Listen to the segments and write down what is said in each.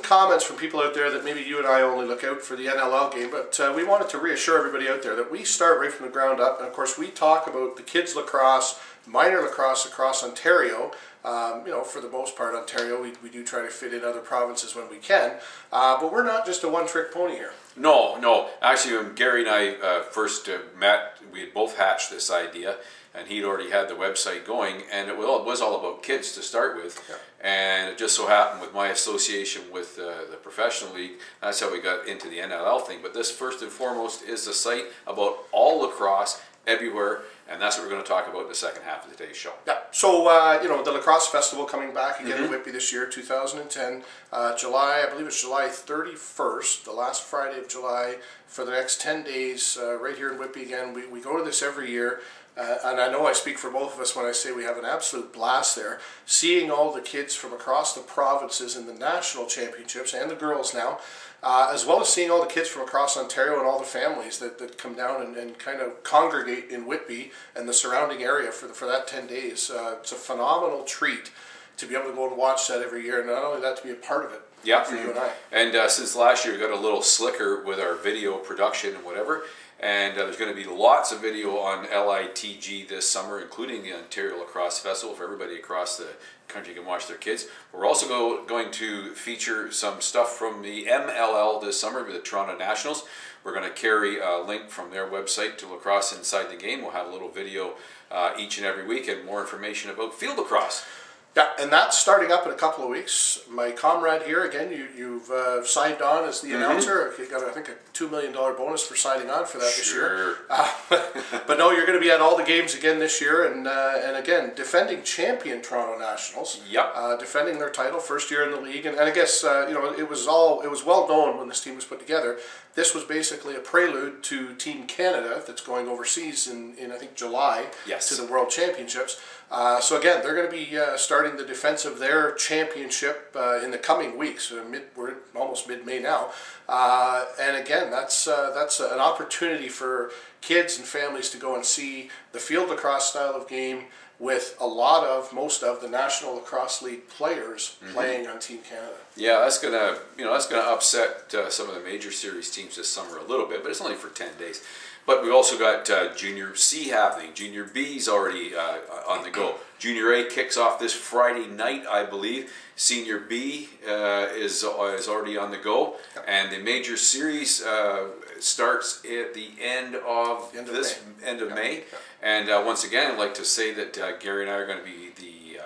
comments from people out there that maybe you and I only look out for the NLL game, but we wanted to reassure everybody out there that we start right from the ground up, and of course we talk about the kids lacrosse, minor lacrosse across Ontario. You know, for the most part, Ontario, we do try to fit in other provinces when we can, but we're not just a one-trick pony here. No. Actually, when Gary and I first met, we had both hatched this idea, and he'd already had the website going, and it was all about kids to start with. Yeah. And it just so happened with my association with the professional league, that's how we got into the NLL thing. But this, first and foremost, is a site about all lacrosse everywhere, and that's what we're going to talk about in the second half of today's show. Yeah, so, you know, the Lacrosse Festival coming back again in Whitby this year, 2010, July, I believe it's July 31st, the last Friday of July, for the next 10 days, right here in Whitby again. We go to this every year, and I know I speak for both of us when I say we have an absolute blast there, seeing all the kids from across the provinces in the national championships, and the girls now, as well as seeing all the kids from across Ontario and all the families that come down and kind of congregate in Whitby and the surrounding area for that 10 days. It's a phenomenal treat to be able to go and watch that every year, and not only that, to be a part of it. Yeah, for you and I. And since last year, we got a little slicker with our video production and whatever. And there's going to be lots of video on LITG this summer, including the Ontario Lacrosse Festival for everybody across the country can watch their kids. We're also going to feature some stuff from the MLL this summer with the Toronto Nationals. We're going to carry a link from their website to Lacrosse Inside the Game. We'll have a little video each and every week and more information about field lacrosse. Yeah, and that's starting up in a couple of weeks. My comrade here, again, you've signed on as the announcer. You got, I think, a $2 million bonus for signing on for that this year. But no, you're going to be at all the games again this year, and again, defending champion Toronto Nationals. Yep. Defending their title, first year in the league, and I guess you know, it was well known when this team was put together. This was basically a prelude to Team Canada that's going overseas in I think July to the World Championships. So again, they're going to be starting the defense of their championship in the coming weeks. We're almost mid-May now, and again, that's an opportunity for kids and families to go and see the field lacrosse style of game with most of the National Lacrosse League players playing on Team Canada. Yeah, that's gonna upset some of the major series teams this summer a little bit, but it's only for 10 days. But we've also got Junior C happening. Junior B's already on the go. Junior A kicks off this Friday night, I believe. Senior B is already on the go, and the major series starts at the end of May. And once again, I'd like to say that Gary and I are going to be the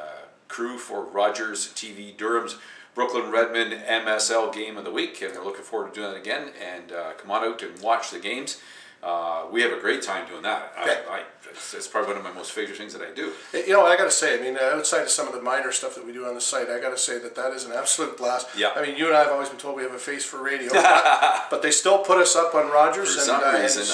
crew for Rogers TV Durham's Brooklyn Redmond MSL Game of the Week, and they're looking forward to doing that again. And come on out and watch the games. We have a great time doing that. It's probably one of my most favorite things that I do. You know, I got to say, I mean, outside of some of the minor stuff that we do on the site, I got to say that is an absolute blast. Yeah. I mean, you and I have always been told we have a face for radio, but they still put us up on Rogers, for some reason,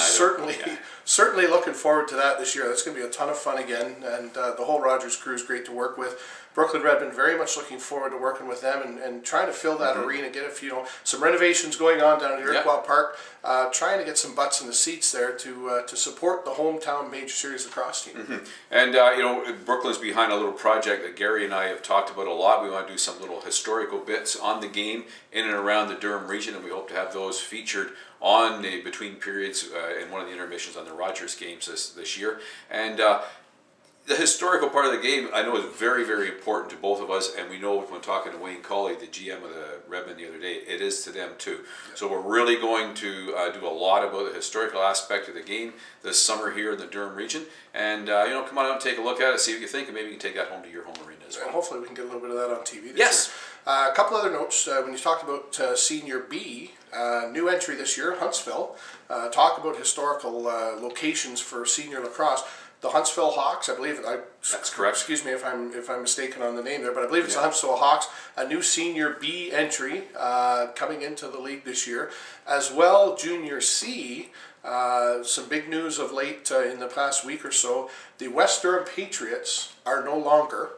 certainly looking forward to that this year. That's going to be a ton of fun again, and the whole Rogers crew is great to work with. Brooklyn Redmond, very much looking forward to working with them and trying to fill that arena, get some renovations going on down at Iroquois Park, trying to get some butts in the seats there to support the hometown major series lacrosse team. And you know, Brooklyn's behind a little project that Gary and I have talked about a lot. We want to do some little historical bits on the game in and around the Durham region, and we hope to have those featured on the between periods in one of the intermissions on the Rogers games this year. And the historical part of the game, I know, is very, very important to both of us, and we know when talking to Wayne Colley, the GM of the Redmond the other day, it is to them too. So we're really going to do a lot about the historical aspect of the game this summer here in the Durham region, and you know, come on out and take a look at it, see what you think, and maybe you can take that home to your home arena as well. And hopefully we can get a little bit of that on TV this year. A couple other notes, when you talked about Senior B, new entry this year, Huntsville, talk about historical locations for senior lacrosse. The Huntsville Hawks, I believe. That's correct. Excuse me if I'm mistaken on the name there, but I believe it's the Huntsville Hawks. A new Senior B entry coming into the league this year, as well. Junior C. Some big news of late in the past week or so. The West Durham Patriots are no longer.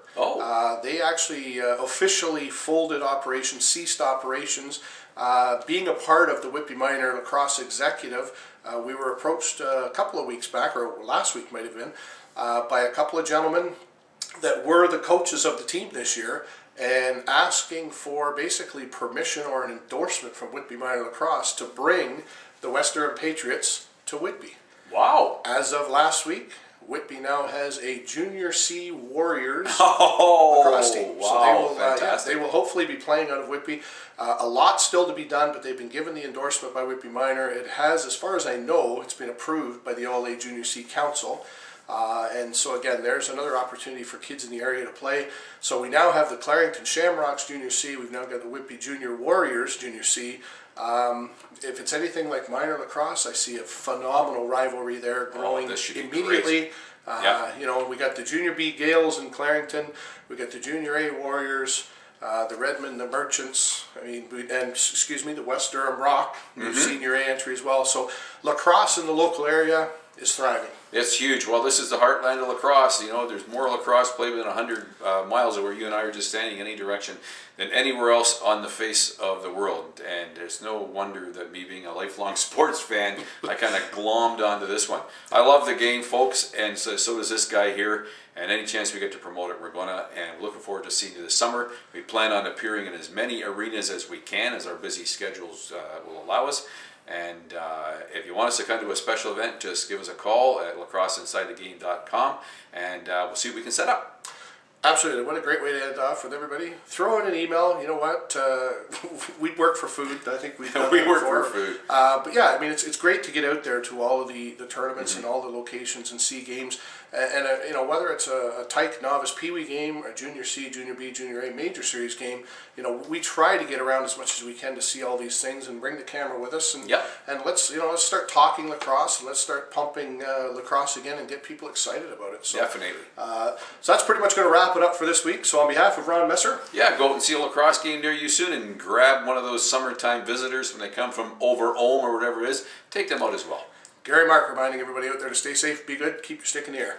They actually officially folded operations, ceased operations. Being a part of the Whitby Minor Lacrosse Executive, we were approached a couple of weeks back, or last week might have been, by a couple of gentlemen that were the coaches of the team this year, and asking for basically permission or an endorsement from Whitby Minor Lacrosse to bring the West Durham Patriots to Whitby. Wow. As of last week, Whitby now has a Junior C Warriors lacrosse team. Wow, So they will, fantastic. they will hopefully be playing out of Whitby. A lot still to be done, but they've been given the endorsement by Whitby Minor. It has, as far as I know, it's been approved by the OLA Junior C Council. And so again, there's another opportunity for kids in the area to play. So we now have the Clarington Shamrocks Junior C. We've now got the Whitby Junior Warriors Junior C. If it's anything like minor lacrosse, I see a phenomenal rivalry there growing this should be immediately. Yep. You know, we got the Junior B Gales in Clarington. We got the Junior A Warriors. The Redmond, the Merchants, the West Durham Rock, new Senior A entry as well. So lacrosse in the local area is thriving. It's huge. Well, this is the heartland of lacrosse. You know, there's more lacrosse played within 100 miles of where you and I are just standing, any direction, than anywhere else on the face of the world. And there's no wonder that me being a lifelong sports fan, I kind of glommed onto this one. I love the game, folks, and so does this guy here. And any chance we get to promote it, we're gonna. And looking forward to seeing you this summer. We plan on appearing in as many arenas as we can, as our busy schedules will allow us. And if you want us to come to a special event, just give us a call at lacrosseinsidethegame.com, and we'll see what we can set up. Absolutely. What a great way to end off with everybody. Throw in an email. You know what? We work for food. I think we've done We that work before. for food. But yeah, I mean, it's great to get out there to all of the tournaments and all the locations and see games. And you know, whether it's a Tyke Novice Pee Wee game, a Junior C, Junior B, Junior A Major Series game, you know, we try to get around as much as we can to see all these things and bring the camera with us. And and let's start talking lacrosse and let's start pumping lacrosse again and get people excited about it. So, Definitely. So that's pretty much going to wrap it up for this week. So on behalf of Ron Messer, Yeah, go out and see a lacrosse game near you soon, and grab one of those summertime visitors when they come from over Ulm or whatever it is. Take them out as well. Gary Mark reminding everybody out there to stay safe, be good, keep your stick in the air.